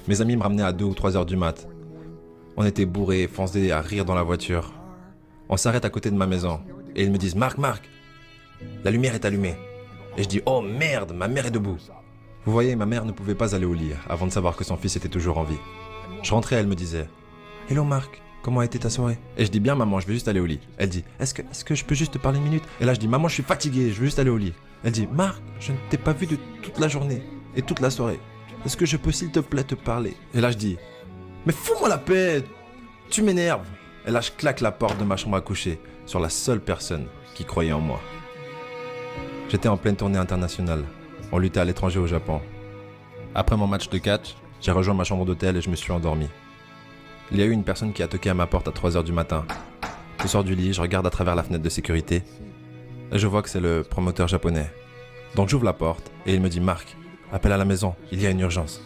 Mes amis me ramenaient à 2 ou 3 heures du mat. On était bourrés, foncés à rire dans la voiture. On s'arrête à côté de ma maison et ils me disent « Marc, la lumière est allumée ». Et je dis « Oh merde, ma mère est debout ». Vous voyez, ma mère ne pouvait pas aller au lit avant de savoir que son fils était toujours en vie. Je rentrais, elle me disait « Hello Marc, comment a été ta soirée ?» Et je dis « Bien maman, je vais juste aller au lit ». Elle dit « Est-ce que je peux juste te parler une minute ?» Et là je dis « Maman, je suis fatigué, je veux juste aller au lit ». Elle dit « Marc, je ne t'ai pas vu de toute la journée et toute la soirée. Est-ce que je peux s'il te plaît te parler ?» Et là je dis « Mais fous-moi la paix, tu m'énerves !» Et là je claque la porte de ma chambre à coucher sur la seule personne qui croyait en moi. J'étais en pleine tournée internationale. On luttait à l'étranger au Japon. Après mon match de catch, j'ai rejoint ma chambre d'hôtel et je me suis endormi. Il y a eu une personne qui a toqué à ma porte à 3 heures du matin. Je sors du lit, je regarde à travers la fenêtre de sécurité et je vois que c'est le promoteur japonais. Donc j'ouvre la porte et il me dit « Marc, appelle à la maison, il y a une urgence ».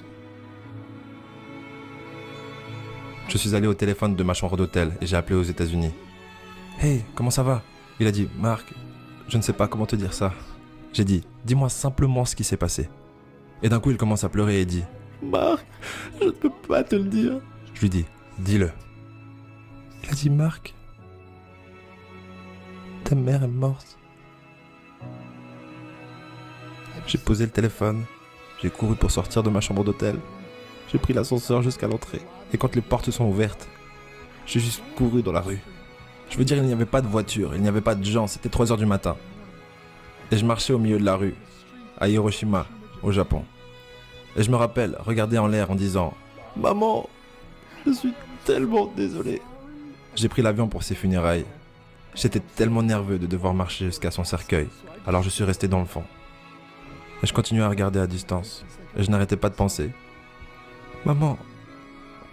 Je suis allé au téléphone de ma chambre d'hôtel et j'ai appelé aux États-Unis. « Hey, comment ça va ?» Il a dit « Marc, je ne sais pas comment te dire ça. » J'ai dit « Dis-moi simplement ce qui s'est passé. » Et d'un coup il commence à pleurer et dit « Marc, je ne peux pas te le dire. » Je lui dis « Dis-le. » Il a dit « Marc, ta mère est morte. » J'ai posé le téléphone, j'ai couru pour sortir de ma chambre d'hôtel. J'ai pris l'ascenseur jusqu'à l'entrée. Et quand les portes sont ouvertes, j'ai juste couru dans la rue. Je veux dire, il n'y avait pas de voiture, il n'y avait pas de gens, c'était 3 heures du matin. Et je marchais au milieu de la rue, à Hiroshima, au Japon. Et je me rappelle regarder en l'air en disant « Maman, je suis tellement désolé. » J'ai pris l'avion pour ses funérailles. J'étais tellement nerveux de devoir marcher jusqu'à son cercueil, alors je suis resté dans le fond. Et je continuais à regarder à distance, et je n'arrêtais pas de penser « Maman,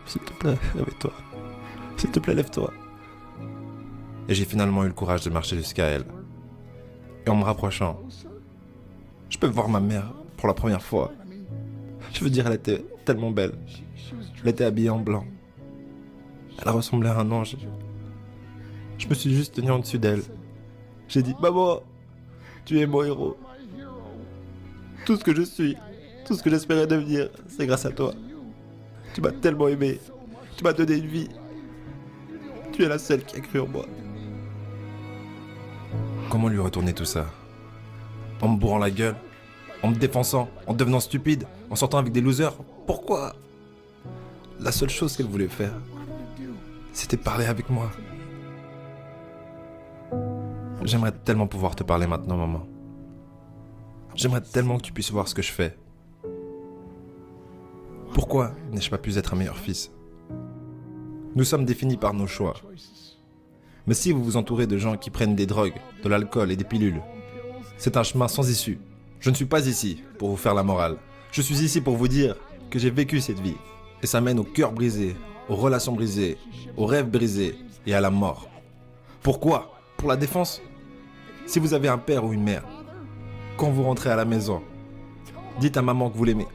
s'il te plaît, réveille-toi. S'il te plaît, lève-toi. » Et j'ai finalement eu le courage de marcher jusqu'à elle. Et en me rapprochant, je peux voir ma mère pour la première fois. Je veux dire, elle était tellement belle. Elle était habillée en blanc. Elle ressemblait à un ange. Je me suis juste tenu en dessus d'elle. J'ai dit, maman, tu es mon héros. Tout ce que je suis, tout ce que j'espérais devenir, c'est grâce à toi. Tu m'as tellement aimé. Tu m'as donné une vie. Tu es la seule qui a cru en moi. Comment lui retourner tout ça? En me bourrant la gueule? En me défonçant? En devenant stupide? En sortant avec des losers? Pourquoi? La seule chose qu'elle voulait faire, c'était parler avec moi. J'aimerais tellement pouvoir te parler maintenant, maman. J'aimerais tellement que tu puisses voir ce que je fais. Pourquoi n'ai-je pas pu être un meilleur fils? Nous sommes définis par nos choix. Mais si vous vous entourez de gens qui prennent des drogues, de l'alcool et des pilules, c'est un chemin sans issue. Je ne suis pas ici pour vous faire la morale. Je suis ici pour vous dire que j'ai vécu cette vie. Et ça mène au cœur brisé, aux relations brisées, aux rêves brisés et à la mort. Pourquoi? Pour la défense? Si vous avez un père ou une mère, quand vous rentrez à la maison, dites à maman que vous l'aimez.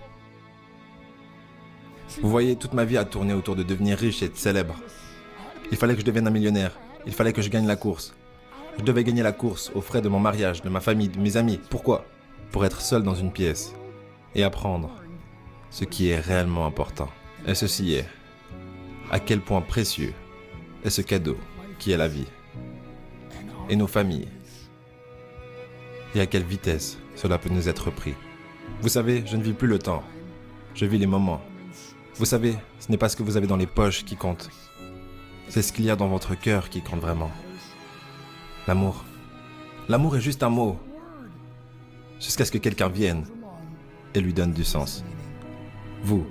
Vous voyez, toute ma vie a tourné autour de devenir riche et de célèbre. Il fallait que je devienne un millionnaire. Il fallait que je gagne la course. Je devais gagner la course aux frais de mon mariage, de ma famille, de mes amis. Pourquoi? Pour être seul dans une pièce et apprendre ce qui est réellement important. Et ceci est à quel point précieux est ce cadeau qui est la vie et nos familles. Et à quelle vitesse cela peut nous être pris. Vous savez, je ne vis plus le temps. Je vis les moments. Vous savez, ce n'est pas ce que vous avez dans les poches qui compte. C'est ce qu'il y a dans votre cœur qui compte vraiment. L'amour. L'amour est juste un mot. Jusqu'à ce que quelqu'un vienne et lui donne du sens. Vous,